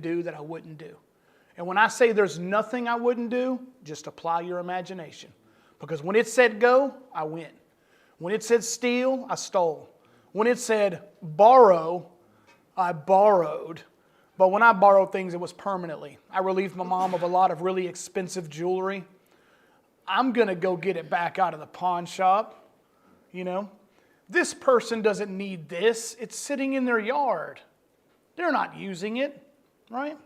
do that I wouldn't do. And when I say there's nothing I wouldn't do, just apply your imagination. Because when it said go, I went. When it said steal, I stole. When it said borrow, I borrowed. But when I borrowed things, it was permanently. I relieved my mom of a lot of really expensive jewelry. I'm going to go get it back out of the pawn shop. You know, this person doesn't need this. It's sitting in their yard. They're not using it, right?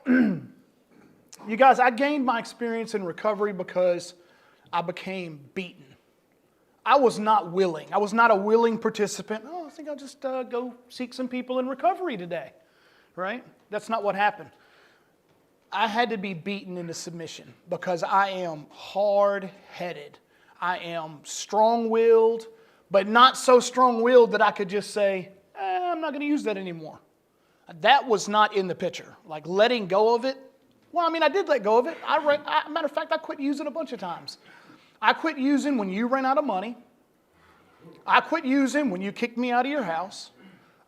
You guys, I gained my experience in recovery because I became beaten. I was not willing. I was not a willing participant. Oh, I think I'll just go seek some people in recovery today, right? That's not what happened. I had to be beaten into submission because I am hard-headed. I am strong-willed, but not so strong-willed that I could just say, I'm not going to use that anymore. That was not in the picture. Like letting go of it. Well, I mean, I did let go of it. Matter of fact, I quit using a bunch of times. I quit using when you ran out of money. I quit using when you kicked me out of your house.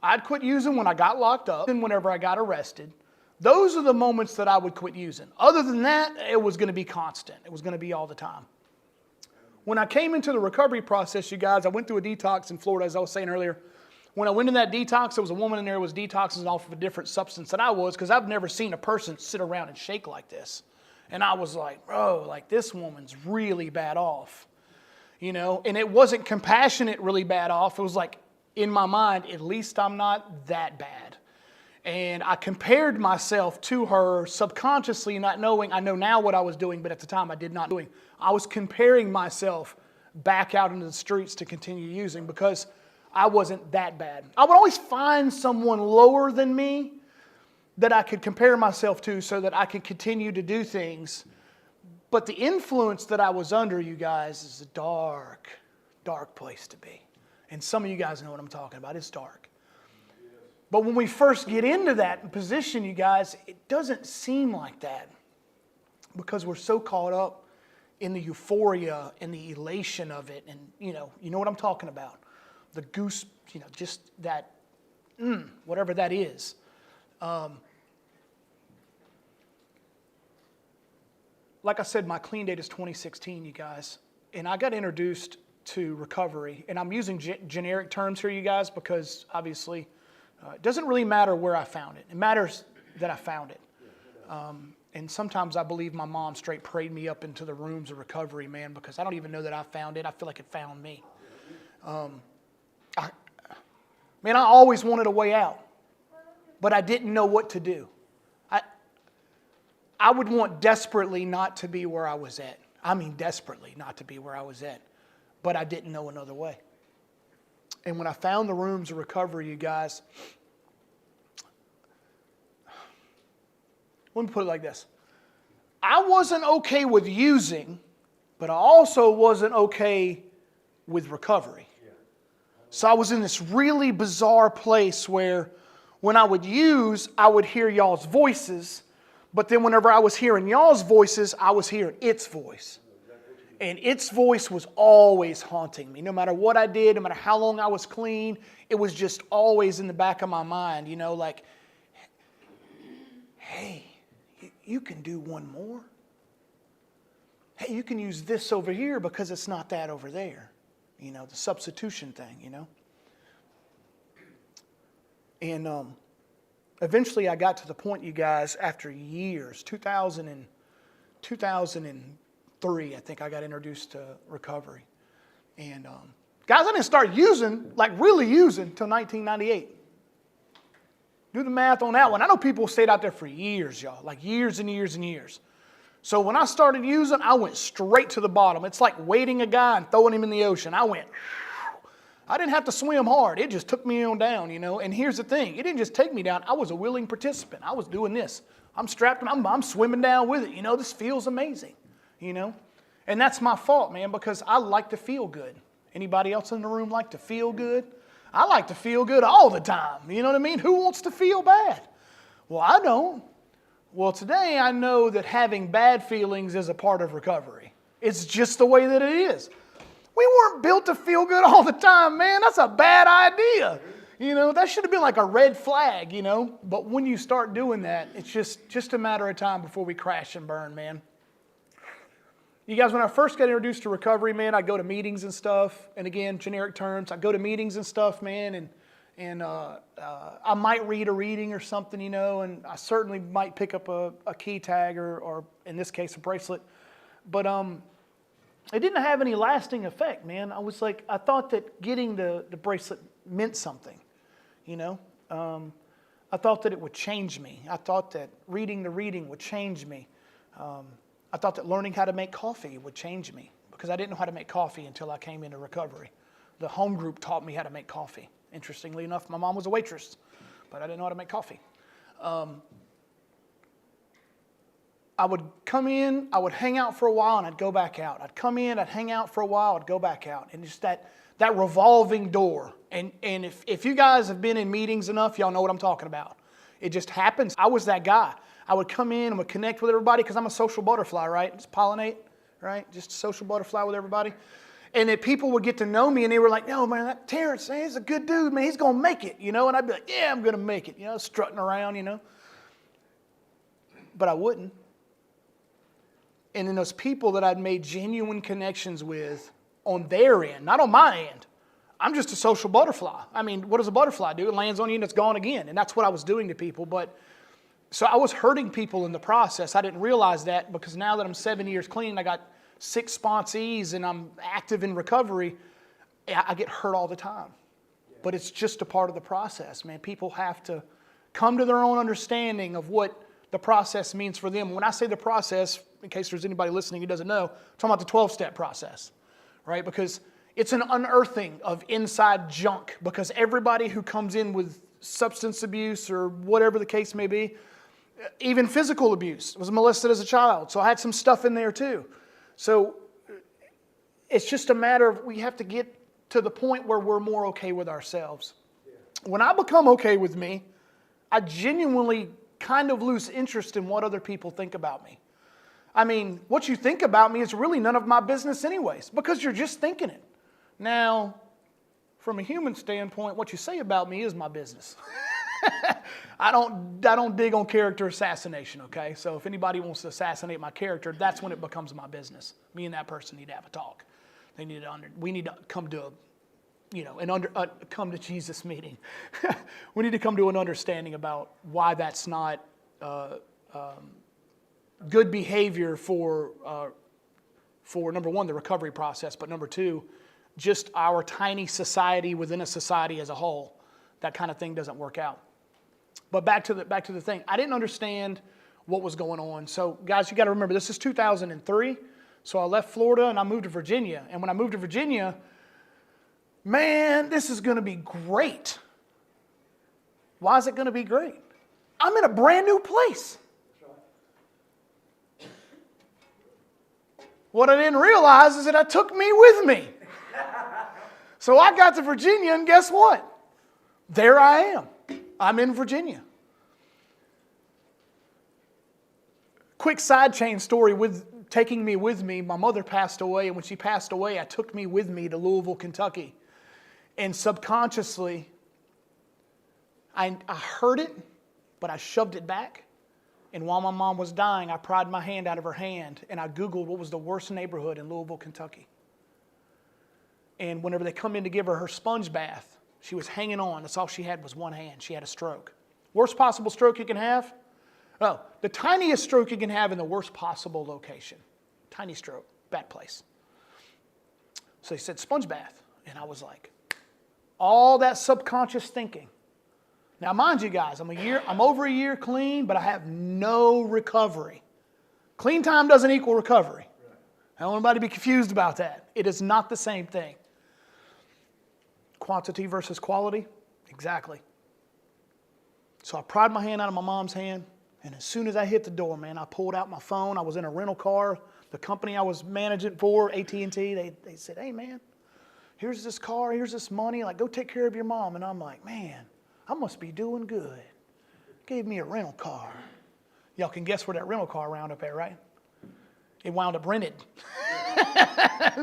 I'd quit using when I got locked up and whenever I got arrested. Those are the moments that I would quit using. Other than that, it was going to be constant. It was going to be all the time. When I came into the recovery process, you guys, I went through a detox in Florida, as I was saying earlier. When I went in that detox, there was a woman in there who was detoxing off of a different substance than I was because I've never seen a person sit around and shake like this. And I was like, bro, like this woman's really bad off. You know, and it wasn't compassionate really bad off. It was like, in my mind, at least I'm not that bad. And I compared myself to her subconsciously, not knowing. I know now what I was doing, but at the time I did not doing. I was comparing myself back out into the streets to continue using because I wasn't that bad. I would always find someone lower than me that I could compare myself to so that I could continue to do things. But the influence that I was under, you guys, is a dark, dark place to be. And some of you guys know what I'm talking about. It's dark. But when we first get into that position, you guys, it doesn't seem like that because we're so caught up in the euphoria and the elation of it. And, you know what I'm talking about. The goose, just that, whatever that is. Like I said, my clean date is 2016, you guys. And I got introduced to recovery. And I'm using generic terms here, you guys, because obviously it doesn't really matter where I found it. It matters that I found it. And sometimes I believe my mom straight prayed me up into the rooms of recovery, man, because I don't even know that I found it. I feel like it found me. I always wanted a way out, but I didn't know what to do. I would want desperately not to be where I was at. I mean, desperately not to be where I was at, but I didn't know another way. And when I found the rooms of recovery, you guys, let me put it like this. I wasn't okay with using, but I also wasn't okay with recovery. So I was in this really bizarre place where when I would use, I would hear y'all's voices, but then whenever I was hearing y'all's voices, I was hearing its voice. And its voice was always haunting me. No matter what I did, no matter how long I was clean, it was just always in the back of my mind, like, hey, you can do one more. Hey, you can use this over here because it's not that over there. The substitution thing, And eventually I got to the point, you guys, after years, 2003, I think I got introduced to recovery. And guys, I didn't start using, really using, until 1998. Do the math on that one. I know people stayed out there for years, y'all, years and years and years. So when I started using, I went straight to the bottom. It's like weighting a guy and throwing him in the ocean. I didn't have to swim hard. It just took me on down, And here's the thing. It didn't just take me down. I was a willing participant. I was doing this. I'm strapped and I'm swimming down with it. This feels amazing, And that's my fault, man, because I like to feel good. Anybody else in the room like to feel good? I like to feel good all the time. You know what I mean? Who wants to feel bad? Well, I don't. Well, today I know that having bad feelings is a part of recovery. It's just the way that it is. We weren't built to feel good all the time, man. That's a bad idea. That should have been like a red flag, But when you start doing that, it's just a matter of time before we crash and burn, man. You guys, when I first got introduced to recovery, man, I'd go to meetings and stuff. And again, generic terms, I'd go to meetings and stuff, man, and I might read a reading or something, and I certainly might pick up a key tag or in this case, a bracelet. But it didn't have any lasting effect, man. I thought that getting the bracelet meant something, I thought that it would change me. I thought that reading the reading would change me. I thought that learning how to make coffee would change me because I didn't know how to make coffee until I came into recovery. The home group taught me how to make coffee. Interestingly enough, my mom was a waitress, but I didn't know how to make coffee. I would come in, I would hang out for a while, and I'd go back out. I'd come in, I'd hang out for a while, I'd go back out. And just that revolving door. And if you guys have been in meetings enough, y'all know what I'm talking about. It just happens. I was that guy. I would come in and would connect with everybody because I'm a social butterfly, right? Just pollinate, right? Just a social butterfly with everybody. And that people would get to know me and they were like, no, man, that Terrance, man, he's a good dude, man. He's going to make it, And I'd be like, yeah, I'm going to make it, strutting around, But I wouldn't. And then those people that I'd made genuine connections with on their end, not on my end. I'm just a social butterfly. I mean, what does a butterfly do? It lands on you and it's gone again. And that's what I was doing to people. So I was hurting people in the process. I didn't realize that because now that I'm 7 years clean, I got 6 sponsees and I'm active in recovery, I get hurt all the time. But it's just a part of the process, man. People have to come to their own understanding of what the process means for them. When I say the process, in case there's anybody listening who doesn't know, I'm talking about the 12-step process, right? Because it's an unearthing of inside junk because everybody who comes in with substance abuse or whatever the case may be, even physical abuse, was molested as a child. So I had some stuff in there too. So it's just a matter of we have to get to the point where we're more okay with ourselves. When I become okay with me, I genuinely kind of lose interest in what other people think about me. I mean, what you think about me is really none of my business anyways, because you're just thinking it. Now, from a human standpoint, what you say about me is my business. I don't dig on character assassination, okay? So if anybody wants to assassinate my character, that's when it becomes my business. Me and that person need to have a talk. We need to come to come to Jesus meeting. We need to come to an understanding about why that's not good behavior for number one, the recovery process, but number two, just our tiny society within a society as a whole. That kind of thing doesn't work out. But back to the thing. I didn't understand what was going on. So guys, you got to remember, this is 2003. So I left Florida and I moved to Virginia. And when I moved to Virginia, man, this is going to be great. Why is it going to be great? I'm in a brand new place. What I didn't realize is that I took me with me. So I got to Virginia and guess what? There I am. I'm in Virginia. Quick side chain story with taking me with me. My mother passed away, and when she passed away, I took me with me to Louisville, Kentucky. And subconsciously, I heard it, but I shoved it back. And while my mom was dying, I pried my hand out of her hand, and I Googled what was the worst neighborhood in Louisville, Kentucky. And whenever they come in to give her sponge bath, she was hanging on. That's all she had was one hand. She had a stroke. Worst possible stroke you can have? Oh, the tiniest stroke you can have in the worst possible location. Tiny stroke, bad place. So he said, sponge bath. And I was like, all that subconscious thinking. Now, mind you guys, I'm over a year clean, but I have no recovery. Clean time doesn't equal recovery. I don't want anybody to be confused about that. It is not the same thing. Quantity versus quality? Exactly. So I pried my hand out of my mom's hand, and as soon as I hit the door, man, I pulled out my phone. I was in a rental car. The company I was managing for, AT&T, they said, hey, man, here's this car, here's this money. Like, go take care of your mom. And I'm like, man, I must be doing good. Gave me a rental car. Y'all can guess where that rental car wound up at, right? It wound up rented.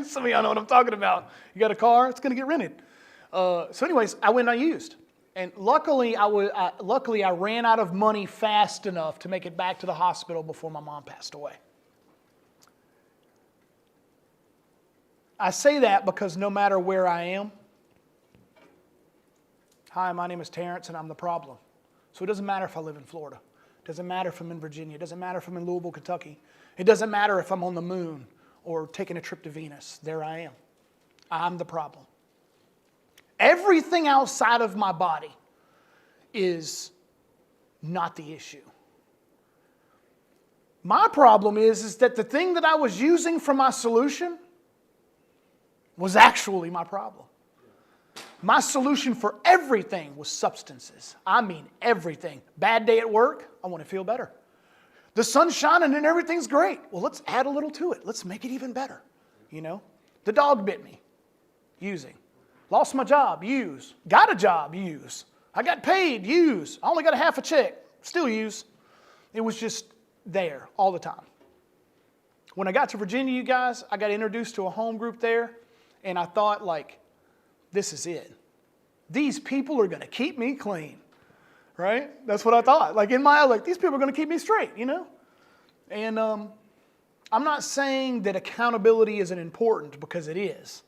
Some of y'all know what I'm talking about. You got a car, it's going to get rented. So anyways, I went and I used. And luckily, I ran out of money fast enough to make it back to the hospital before my mom passed away. I say that because no matter where I am, hi, my name is Terrance and I'm the problem. So it doesn't matter if I live in Florida. It doesn't matter if I'm in Virginia. It doesn't matter if I'm in Louisville, Kentucky. It doesn't matter if I'm on the moon or taking a trip to Venus. There I am. I'm the problem. Everything outside of my body is not the issue. My problem is that the thing that I was using for my solution was actually my problem. My solution for everything was substances. I mean everything. Bad day at work, I want to feel better. The sun's shining and everything's great. Well, let's add a little to it. Let's make it even better. You know, the dog bit me. Using. Lost my job. Use. Got a job. Use. I got paid. Use. I only got a half a check. Still use. It was just there all the time. When I got to Virginia, you guys, I got introduced to a home group there, and I thought, like, this is it. These people are going to keep me clean, right? That's what I thought. Like in my, like, these people are going to keep me straight, you know? And I'm not saying that accountability isn't important, because it is.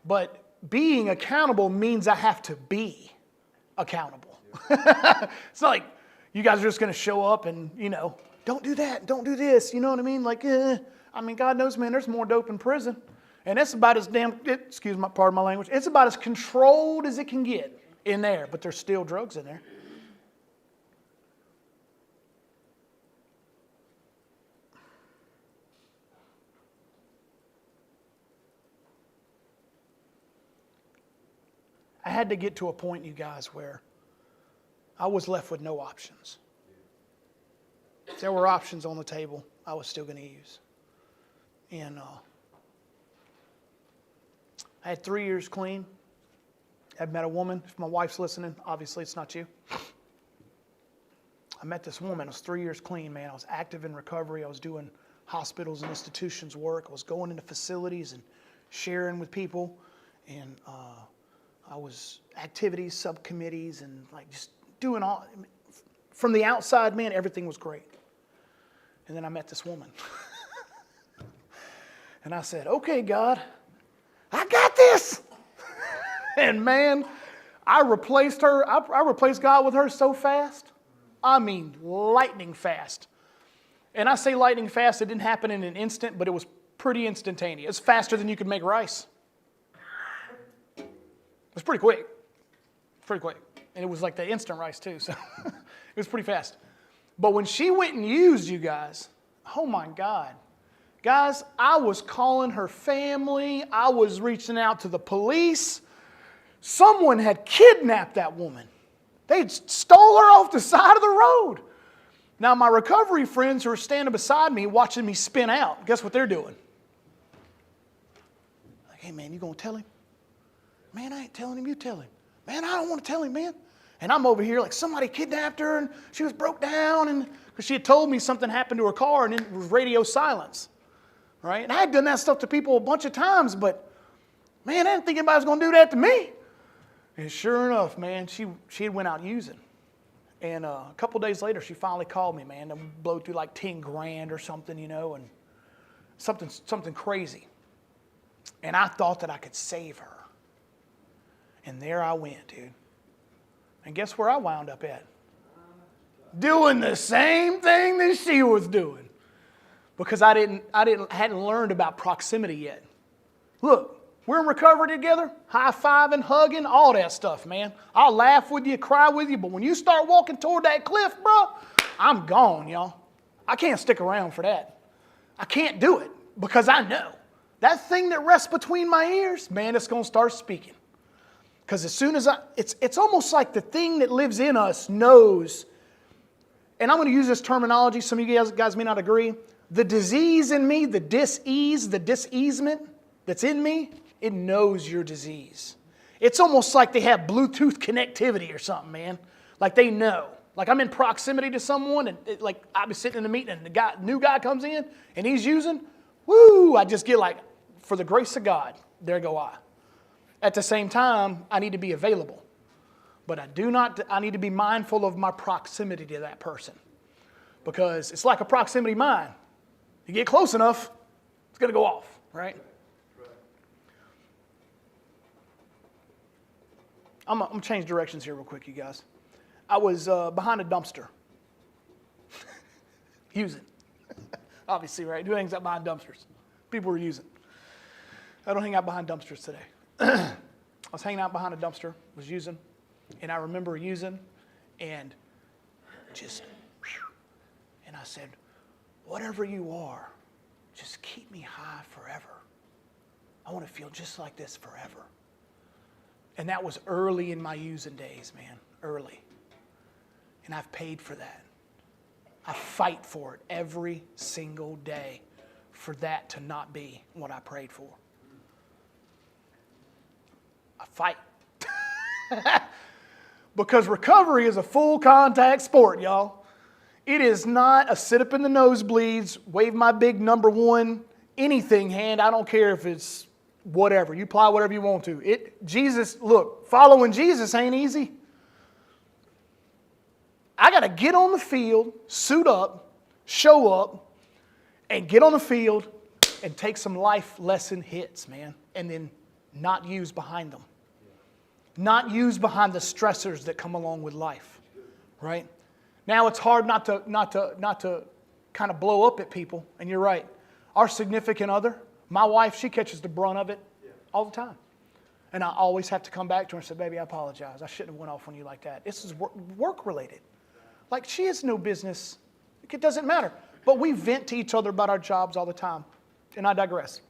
But being accountable means I have to be accountable. It's not like you guys are just going to show up and, you know, don't do that, don't do this, you know what I mean? Like, I mean, God knows, man, there's more dope in prison. And it's about as pardon my language, it's about as controlled as it can get in there, but there's still drugs in there. I had to get to a point, you guys, where I was left with no options. If there were options on the table, I was still going to use. And I had 3 years clean. I'd met a woman. If my wife's listening, obviously it's not you. I met this woman. I was 3 years clean, man. I was active in recovery. I was doing hospitals and institutions work. I was going into facilities and sharing with people. And I was activities, subcommittees, and like just doing all. From the outside, man, everything was great. And then I met this woman. And I said, okay, God, I got this. And man, I replaced her. I replaced God with her so fast. I mean, lightning fast. And I say lightning fast, it didn't happen in an instant, but it was pretty instantaneous. It's faster than you could make rice. It was pretty quick. Pretty quick. And it was like the instant rice too, so it was pretty fast. But when she went and used you guys, oh my God. Guys, I was calling her family. I was reaching out to the police. Someone had kidnapped that woman. They stole her off the side of the road. Now, my recovery friends who are standing beside me watching me spin out, guess what they're doing? Like, hey, man, you going to tell him? Man, I ain't telling him. You tell him. Man, I don't want to tell him, man. And I'm over here like somebody kidnapped her and she was broke down. And because she had told me something happened to her car and it was radio silence. Right? And I had done that stuff to people a bunch of times, but man, I didn't think anybody was going to do that to me. And sure enough, man, she had went out using. And a couple days later, she finally called me, man, to blow through like 10 grand or something, you know, and something crazy. And I thought that I could save her. And there I went, dude. And guess where I wound up at? Doing the same thing that she was doing. Because I hadn't learned about proximity yet. Look, we're in recovery together, high-fiving, hugging, all that stuff, man. I'll laugh with you, cry with you, but when you start walking toward that cliff, bro, I'm gone, y'all. I can't stick around for that. I can't do it because I know that thing that rests between my ears, man, it's going to start speaking. Because as soon as it's almost like the thing that lives in us knows, and I'm going to use this terminology, some of you guys may not agree. The disease in me, the dis-ease, the dis-easement that's in me, it knows your disease. It's almost like they have Bluetooth connectivity or something, man. Like they know. Like I'm in proximity to someone, and like I'll be sitting in a meeting, and the new guy comes in, and he's using, woo, I just get like, for the grace of God, there go I. At the same time, I need to be available. But I need to be mindful of my proximity to that person. Because it's like a proximity mine. You get close enough, it's going to go off, right? I'm going to change directions here real quick, you guys. I was behind a dumpster. Using. Obviously, right? Who hangs out behind dumpsters? People were using. I don't hang out behind dumpsters today. I was hanging out behind a dumpster, was using, and I remember using, and just, and I said, whatever you are, just keep me high forever. I want to feel just like this forever. And that was early in my using days, man, early. And I've paid for that. I fight for it every single day for that to not be what I prayed for. I fight. Because recovery is a full contact sport, y'all. It is not a sit up in the nosebleeds, wave my big number one anything hand. I don't care if it's whatever. You apply whatever you want to. Following Jesus ain't easy. I got to get on the field, suit up, show up, and get on the field and take some life lesson hits, man, and then not use behind them. Not use behind the stressors that come along with life, right? Now it's hard not to kind of blow up at people, and you're right. Our significant other, my wife, she catches the brunt of it all the time. And I always have to come back to her and say, baby, I apologize. I shouldn't have went off on you like that. This is work-related. Like, she has no business. It doesn't matter. But we vent to each other about our jobs all the time. And I digress.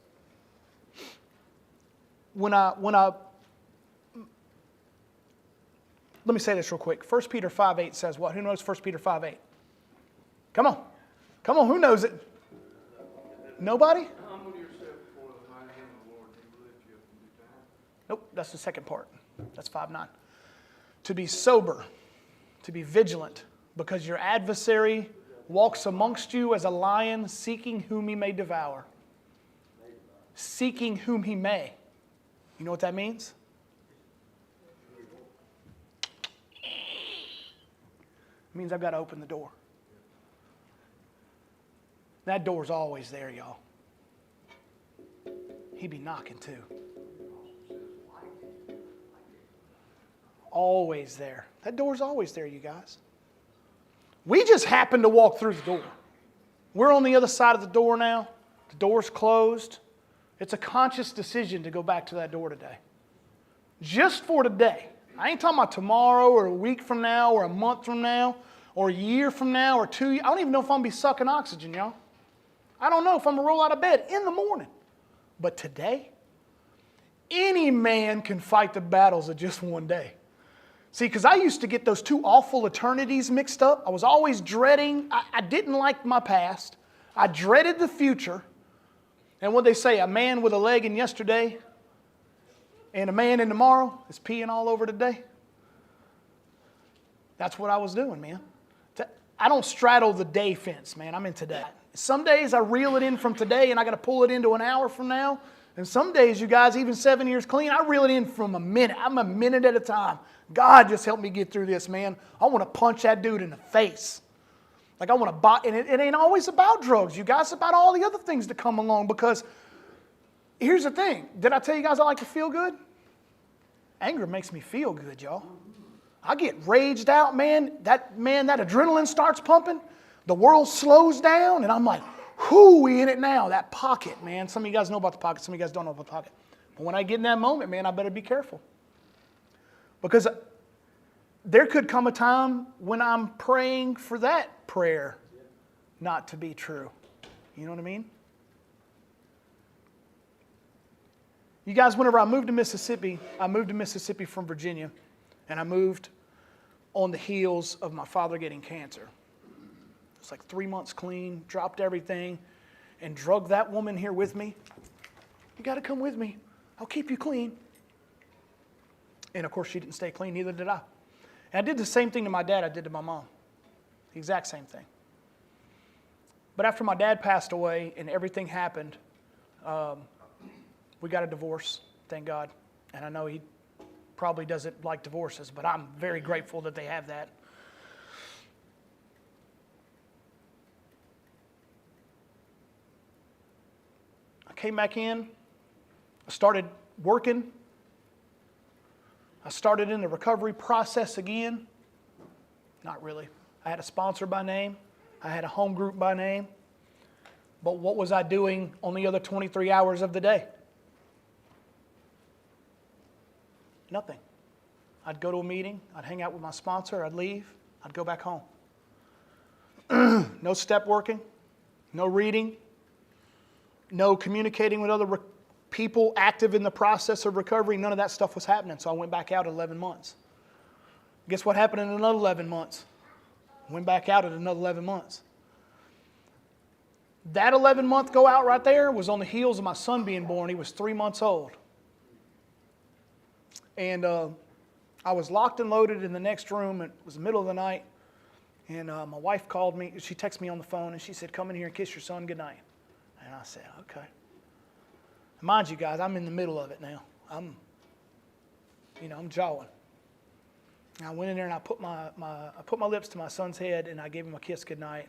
Let me say this real quick. 1 Peter 5:8 says what? Who knows 1 Peter 5:8? Come on. Come on, who knows it? Nobody? Humble yourself before the mighty hand of the Lord, He will lift you up in due time. Nope, that's the second part. That's 5:9. To be sober, to be vigilant, because your adversary walks amongst you as a lion, seeking whom he may devour. Seeking whom he may. You know what that means? It means I've got to open the door. That door's always there, y'all. He be knocking too. Always there. That door's always there, you guys. We just happen to walk through the door. We're on the other side of the door now. The door's closed. It's a conscious decision to go back to that door today. Just for today. I ain't talking about tomorrow or a week from now or a month from now or a year from now or 2 years. I don't even know if I'm going to be sucking oxygen, y'all. I don't know if I'm going to roll out of bed in the morning. But today, any man can fight the battles of just one day. See, because I used to get those two awful eternities mixed up. I was always dreading. I didn't like my past. I dreaded the future. And what they say, a man with a leg in yesterday and a man in tomorrow is peeing all over today. That's what I was doing, man. I don't straddle the day fence, man. I'm in today. Some days I reel it in from today and I got to pull it into an hour from now. And some days, you guys, even 7 years clean, I reel it in from a minute. I'm a minute at a time. God, just help me get through this, man. I want to punch that dude in the face. Like I want to buy, and it ain't always about drugs, you guys. It's about all the other things that come along. Because here's the thing. Did I tell you guys I like to feel good? Anger makes me feel good, y'all. I get raged out, man. That adrenaline starts pumping. The world slows down, and I'm like, whoo, we in it now. That pocket, man. Some of you guys know about the pocket. Some of you guys don't know about the pocket. But when I get in that moment, man, I better be careful. Because there could come a time when I'm praying for that prayer not to be true. You know what I mean? You guys, whenever I moved to Mississippi from Virginia, and I moved on the heels of my father getting cancer. It's like 3 months clean, dropped everything, and drug that woman here with me. You got to come with me. I'll keep you clean. And of course, she didn't stay clean, neither did I. And I did the same thing to my dad I did to my mom. The exact same thing. But after my dad passed away and everything happened, we got a divorce, thank God. And I know probably doesn't like divorces, but I'm very grateful that they have that. I came back in. I started working. I started in the recovery process again. Not really. I had a sponsor by name. I had a home group by name. But what was I doing on the other 23 hours of the day? Nothing. I'd go to a meeting. I'd hang out with my sponsor. I'd leave. I'd go back home. No step working. No reading. No communicating with other people active in the process of recovery. None of that stuff was happening. So I went back out at 11 months. Guess what happened in another 11 months? Went back out at another 11 months. That 11-month go out right there was on the heels of my son being born. He was 3 months old. And I was locked and loaded in the next room. It was the middle of the night. And my wife called me. She texted me on the phone and she said, "Come in here and kiss your son goodnight." And I said, "Okay." Mind you guys, I'm in the middle of it now. I'm jawing. And I went in there and I put my lips to my son's head and I gave him a kiss goodnight.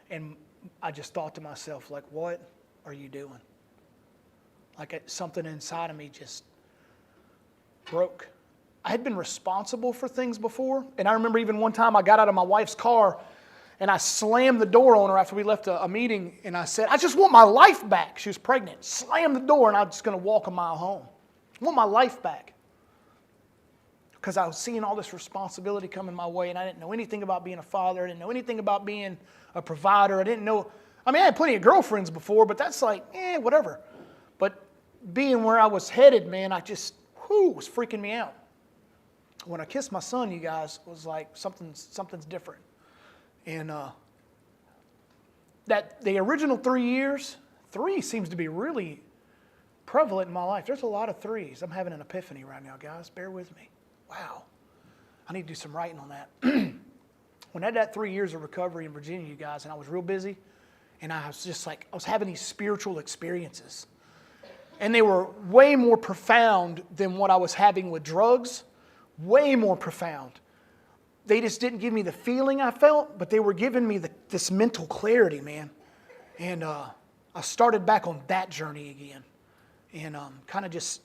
And I just thought to myself, like, what are you doing? Like something inside of me just broke. I had been responsible for things before. And I remember even one time I got out of my wife's car and I slammed the door on her after we left a meeting. And I said, "I just want my life back." She was pregnant. Slammed the door and I was just going to walk a mile home. I want my life back. Because I was seeing all this responsibility coming my way and I didn't know anything about being a father. I didn't know anything about being a provider. I had plenty of girlfriends before, but that's like, whatever. But being where I was headed, man, I just, was freaking me out. When I kissed my son, you guys, it was like something's different. And that the original 3 years, 3 seems to be really prevalent in my life. There's a lot of 3s. I'm having an epiphany right now, guys. Bear with me. Wow. I need to do some writing on that. When I had that 3 years of recovery in Virginia, you guys, and I was real busy, and I was just like, I was having these spiritual experiences. And they were way more profound than what I was having with drugs. Way more profound. They just didn't give me the feeling I felt, but they were giving me this mental clarity, man. And I started back on that journey again. And kind of just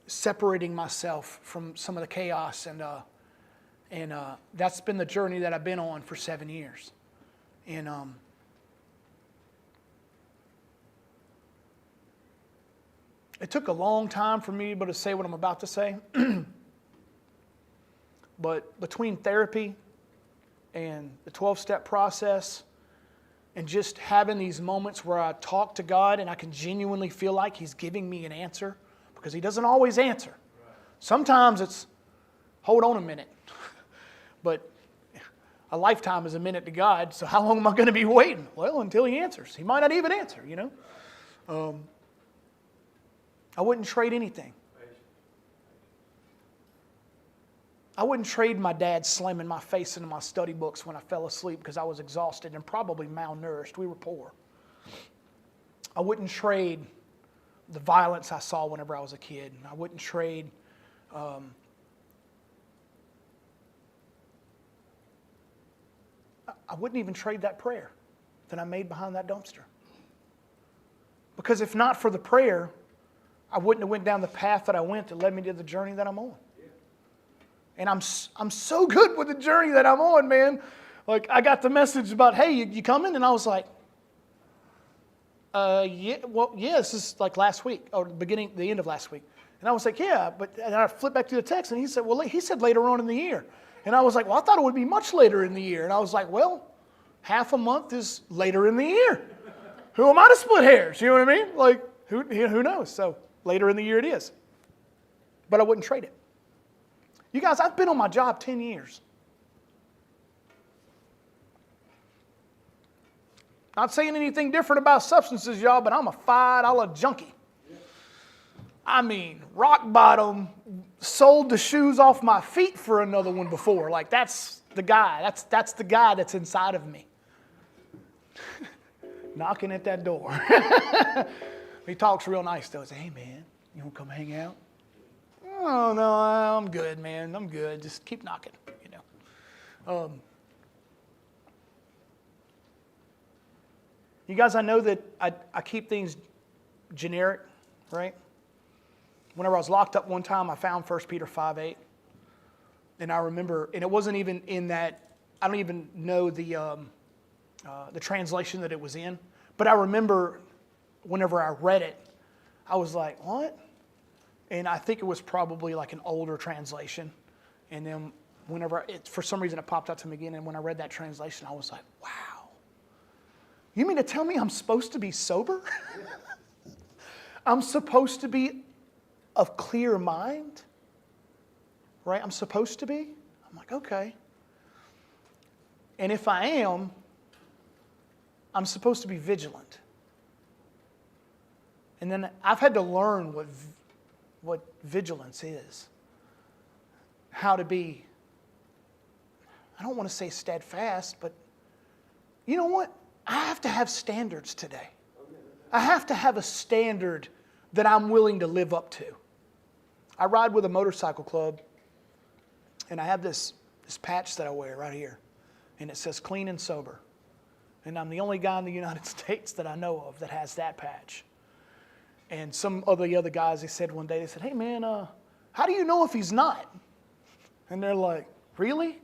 separating myself from some of the chaos. And that's been the journey that I've been on for 7 years. And it took a long time for me to be able to say what I'm about to say. But between therapy and the 12-step process and just having these moments where I talk to God and I can genuinely feel like He's giving me an answer, because He doesn't always answer. Sometimes it's, hold on a minute. But a lifetime is a minute to God, so how long am I going to be waiting? Well, until He answers. He might not even answer, I wouldn't trade anything. I wouldn't trade my dad slamming my face into my study books when I fell asleep because I was exhausted and probably malnourished. We were poor. I wouldn't trade the violence I saw whenever I was a kid. I wouldn't trade I wouldn't even trade that prayer that I made behind that dumpster. Because if not for the prayer, I wouldn't have went down the path that I went that led me to the journey that I'm on. And I'm so good with the journey that I'm on, man. Like, I got the message about, "Hey, you coming?" And I was like, this is like last week, or the end of last week. And I was like, "Yeah," and I flipped back to the text, and he said, he said later on in the year. And I was like, "Well, I thought it would be much later in the year." And I was like, "Well, half a month is later in the year. Who am I to split hairs?" You know what I mean? Like, who knows? So later in the year it is. But I wouldn't trade it. You guys, I've been on my job 10 years. Not saying anything different about substances, y'all, but I'm a $5 junkie. I mean, rock bottom, sold the shoes off my feet for another one before. Like, that's the guy. That's the guy that's inside of me. Knocking at that door. He talks real nice, though. He says, "Hey, man, you want to come hang out?" Oh, no, I'm good, man. I'm good. Just keep knocking, you know. You guys, I know that I keep things generic, right? Whenever I was locked up one time, I found 1 Peter 5:8. And I remember, and it wasn't even in that, I don't even know the translation that it was in. But I remember whenever I read it, I was like, what? And I think it was probably like an older translation. And then whenever, for some reason it popped out to me again. And when I read that translation, I was like, wow. You mean to tell me I'm supposed to be sober? I'm supposed to be of clear mind? Right? I'm supposed to be? I'm like, okay. And if I am, I'm supposed to be vigilant. And then I've had to learn what vigilance is. How to be, I don't want to say steadfast, but you know what? I have to have standards today. I have to have a standard that I'm willing to live up to. I ride with a motorcycle club, and I have this patch that I wear right here, and it says clean and sober. And I'm the only guy in the United States that I know of that has that patch. And some of the other guys, they said one day, they said, hey man, how do you know if he's not? And they're like, really?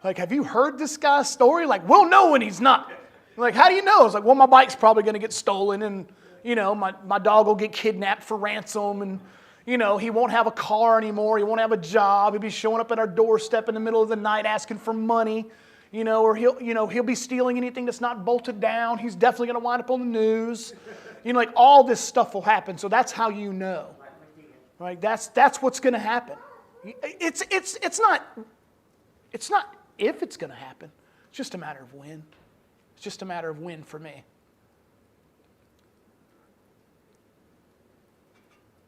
Like, have you heard this guy's story? Like, we'll know when he's not. Like, how do you know? It's like, well, my bike's probably going to get stolen, and, you know, my dog will get kidnapped for ransom, and, you know, he won't have a car anymore. He won't have a job. He'll be showing up at our doorstep in the middle of the night asking for money, you know, or he'll be stealing anything that's not bolted down. He's definitely going to wind up on the news. You know, like all this stuff will happen. So that's how you know, right? That's what's going to happen. It's not if it's going to happen. It's just a matter of when. It's just a matter of when for me.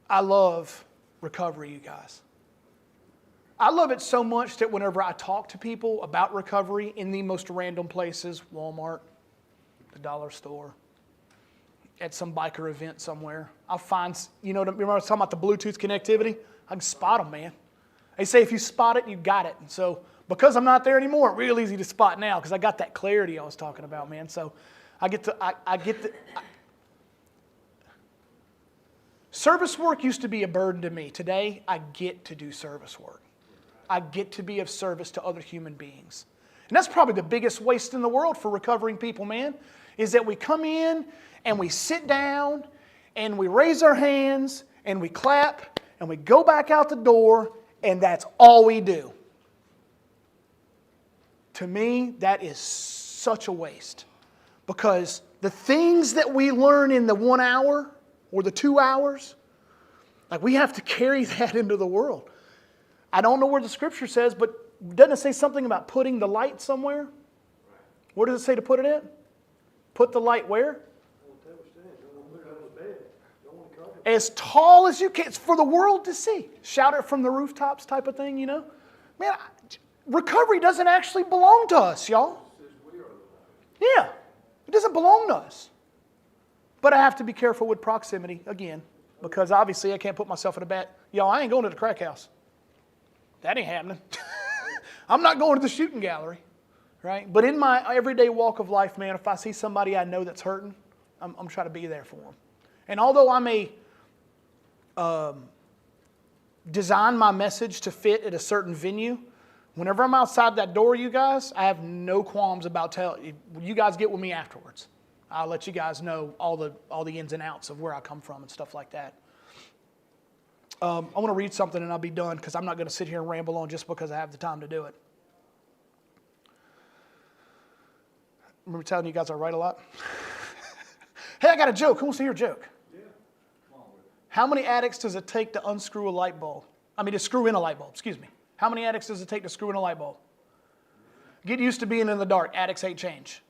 I love recovery, you guys. I love it so much that whenever I talk to people about recovery in the most random places, Walmart, the dollar store, at some biker event somewhere, I'll find, you know, remember I was talking about the Bluetooth connectivity? I can spot them, man. They say if you spot it, you got it. And so because I'm not there anymore, it's real easy to spot now because I got that clarity I was talking about, man. So service work used to be a burden to me. Today, I get to do service work. I get to be of service to other human beings. And that's probably the biggest waste in the world for recovering people, man, is that we come in and we sit down and we raise our hands and we clap and we go back out the door and that's all we do. To me, that is such a waste because the things that we learn in the 1 hour or the 2 hours, like we have to carry that into the world. I don't know where the scripture says, but doesn't it say something about putting the light somewhere? Where does it say to put it in? Put the light where? As tall as you can. It's for the world to see. Shout it from the rooftops type of thing, you know? Man, recovery doesn't actually belong to us, y'all. Yeah, it doesn't belong to us. But I have to be careful with proximity, again, because obviously I can't put myself in a bad... Y'all, I ain't going to the crack house. That ain't happening. I'm not going to the shooting gallery, right? But in my everyday walk of life, man, if I see somebody I know that's hurting, I'm trying to be there for them. And although I may design my message to fit at a certain venue, whenever I'm outside that door, you guys, I have no qualms about telling you guys get with me afterwards. I'll let you guys know all the ins and outs of where I come from and stuff like that. I want to read something and I'll be done because I'm not going to sit here and ramble on just because I have the time to do it. Remember telling you guys I write a lot? Hey, I got a joke. Who wants to hear a joke? Yeah. Come on with it. How many addicts does it take to unscrew a light bulb? To screw in a light bulb, excuse me. How many addicts does it take to screw in a light bulb? Get used to being in the dark. Addicts hate change.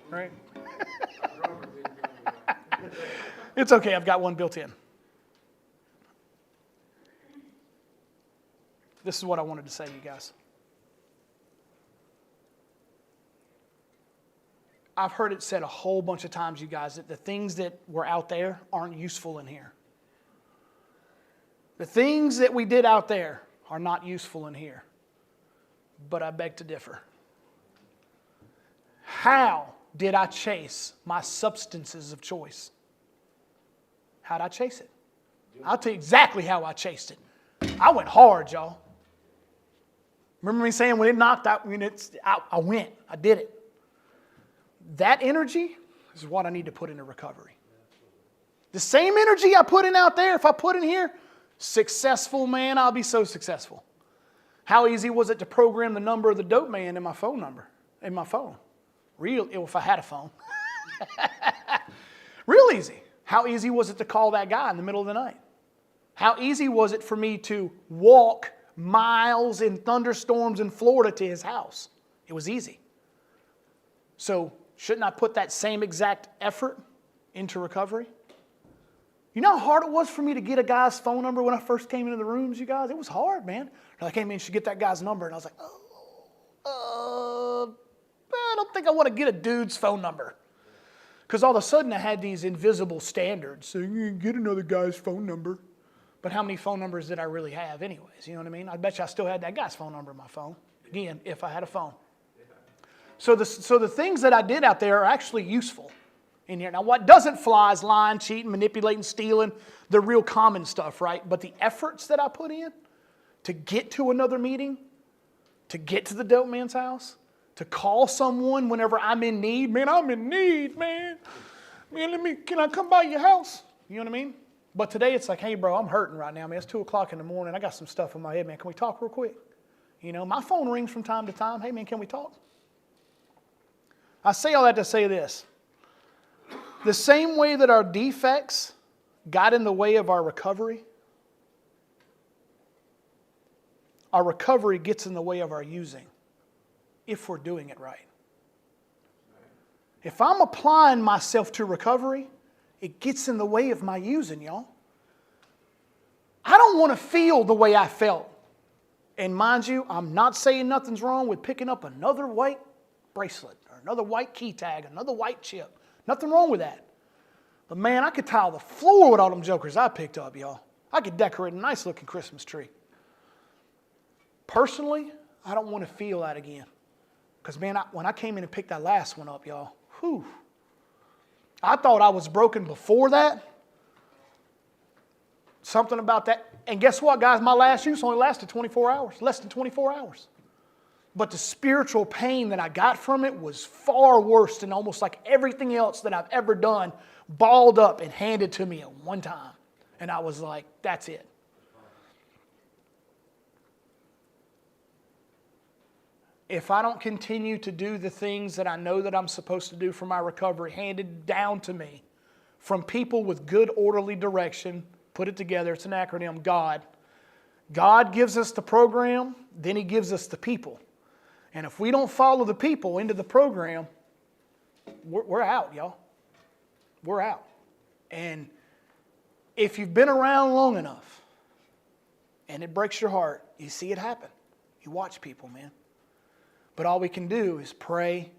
Right? It's okay, I've got one built in. This is what I wanted to say to you guys. I've heard it said a whole bunch of times, you guys, that the things that were out there aren't useful in here. The things that we did out there are not useful in here. But I beg to differ. How did I chase my substances of choice? How did I chase it? I'll tell you exactly how I chased it. I went hard, y'all. Remember me saying when it knocked out, I went. I did it. That energy is what I need to put into recovery. The same energy I put in out there, if I put in here, successful, man, I'll be so successful. How easy was it to program the number of the dope man in my phone number, in my phone? Real, if I had a phone. Real easy. How easy was it to call that guy in the middle of the night? How easy was it for me to walk miles in thunderstorms in Florida to his house? It was easy. So shouldn't I put that same exact effort into recovery? You know how hard it was for me to get a guy's phone number when I first came into the rooms, you guys? It was hard, man. I came in, you should get that guy's number. And I was like, I don't think I want to get a dude's phone number. Because all of a sudden I had these invisible standards saying, get another guy's phone number. But how many phone numbers did I really have anyways? You know what I mean? I bet you I still had that guy's phone number in my phone. Again, if I had a phone. So the things that I did out there are actually useful in here. Now what doesn't fly is lying, cheating, manipulating, stealing, the real common stuff, right? But the efforts that I put in to get to another meeting, to get to the dope man's house, to call someone whenever I'm in need. Man, I'm in need, man. Man, can I come by your house? You know what I mean? But today it's like, hey, bro, I'm hurting right now, man. It's 2 o'clock in the morning. I got some stuff in my head, man. Can we talk real quick? You know, my phone rings from time to time. Hey, man, can we talk? I say all that to say this. The same way that our defects got in the way of our recovery gets in the way of our using, if we're doing it right. If I'm applying myself to recovery, it gets in the way of my using, y'all. I don't want to feel the way I felt. And mind you, I'm not saying nothing's wrong with picking up another white bracelet or another white key tag, another white chip. Nothing wrong with that. But man, I could tile the floor with all them jokers I picked up, y'all. I could decorate a nice looking Christmas tree. Personally, I don't want to feel that again. Because man, when I came in and picked that last one up, y'all, whew, I thought I was broken before that. Something about that. And guess what, guys? My last use only lasted 24 hours, less than 24 hours. But the spiritual pain that I got from it was far worse than almost like everything else that I've ever done, balled up and handed to me at one time. And I was like, that's it. If I don't continue to do the things that I know that I'm supposed to do for my recovery, handed down to me from people with good orderly direction, put it together, it's an acronym, God. God gives us the program, then He gives us the people. And if we don't follow the people into the program, we're out, y'all. We're out. And if you've been around long enough and it breaks your heart, you see it happen. You watch people, man. But all we can do is pray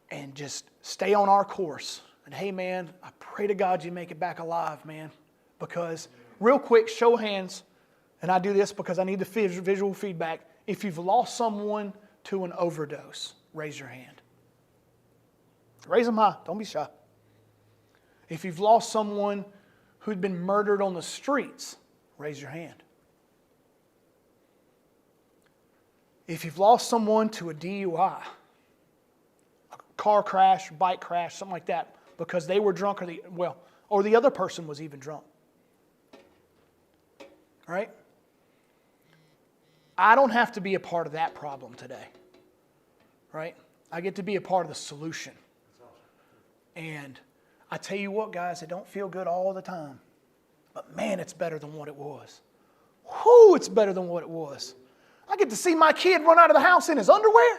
and just stay on our course. And hey, man, I pray to God you make it back alive, man. Because, real quick, show of hands, and I do this because I need the visual feedback. If you've lost someone to an overdose, raise your hand. Raise them high. Don't be shy. If you've lost someone who'd been murdered on the streets, raise your hand. If you've lost someone to a DUI, a car crash, bike crash, something like that, because they were drunk or the other person was even drunk. Right? I don't have to be a part of that problem today. Right? I get to be a part of the solution. And I tell you what, guys, it don't feel good all the time. But man, it's better than what it was. Whoo, it's better than what it was. I get to see my kid run out of the house in his underwear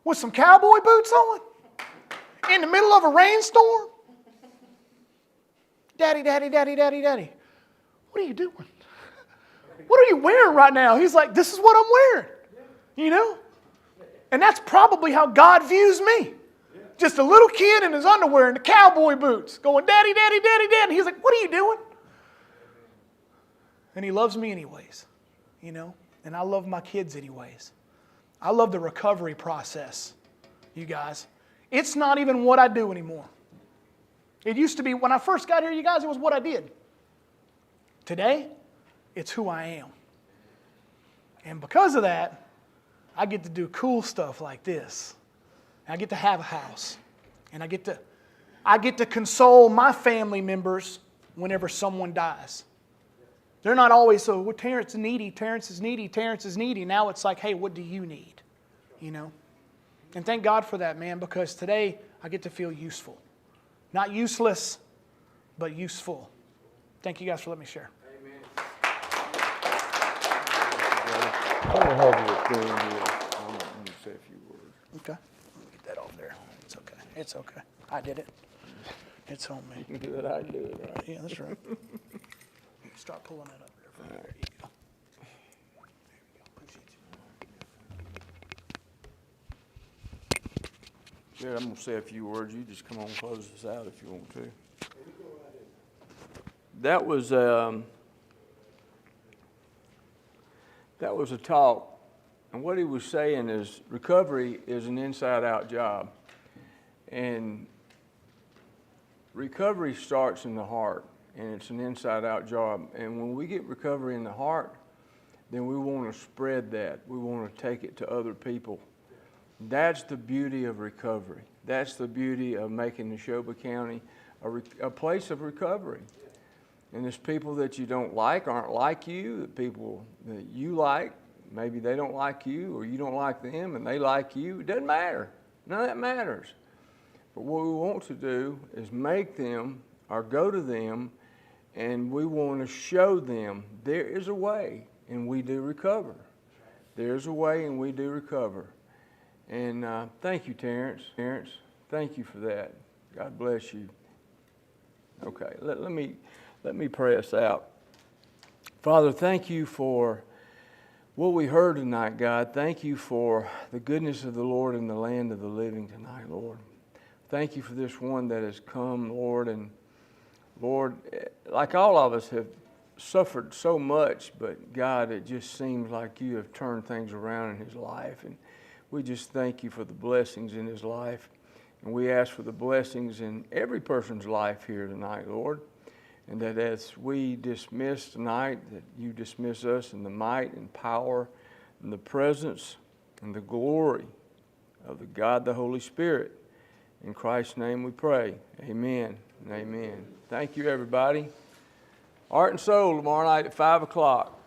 with some cowboy boots on in the middle of a rainstorm. Daddy, daddy, daddy, daddy, daddy. What are you doing? What are you wearing right now? He's like, this is what I'm wearing. You know? And that's probably how God views me. Just a little kid in his underwear and the cowboy boots going, Daddy, Daddy, Daddy, Daddy. And he's like, what are you doing? And he loves me anyways, you know. And I love my kids anyways. I love the recovery process, you guys. It's not even what I do anymore. It used to be, when I first got here, you guys, it was what I did. Today, it's who I am. And because of that, I get to do cool stuff like this. I get to have a house. And I get to console my family members whenever someone dies. They're not always so, well, Terrance is needy, Terrance is needy, Terrance is needy. Now it's like, hey, what do you need? You know? And thank God for that, man, because today I get to feel useful. Not useless, but useful. Thank you guys for letting me share. I'm going to have you thing here. I'm going to say a few words. Okay. Let me get that off there. It's okay. It's okay. I did it. It's on me. You can do it, I do it, right? Yeah, that's right. Start pulling it up there. There you go. There we go. Appreciate you. Yeah, I'm going to say a few words. You just come on and close this out if you want to. That was a talk, and what he was saying is recovery is an inside-out job, and recovery starts in the heart, and it's an inside-out job. And when we get recovery in the heart, then we want to spread that. We want to take it to other people. That's the beauty of recovery. That's the beauty of making Neshoba County a place of recovery. And there's people that you don't like aren't like you. The people that you like, maybe they don't like you or you don't like them and they like you. It doesn't matter. None of that matters. But what we want to do is make them or go to them, and we want to show them there is a way and we do recover. There's a way and we do recover. And thank you, Terrance. Terrance, thank you for that. God bless you. Okay, let me pray us out. Father, thank you for what we heard tonight, God. Thank you for the goodness of the Lord in the land of the living tonight, Lord. Thank you for this one that has come, Lord. And Lord, like all of us have suffered so much, but God, it just seems like you have turned things around in his life. And we just thank you for the blessings in his life. And we ask for the blessings in every person's life here tonight, Lord. And that as we dismiss tonight, that you dismiss us in the might and power and the presence and the glory of the God, the Holy Spirit. In Christ's name we pray. Amen and amen. Thank you, everybody. Heart and Soul tomorrow night at 5 o'clock.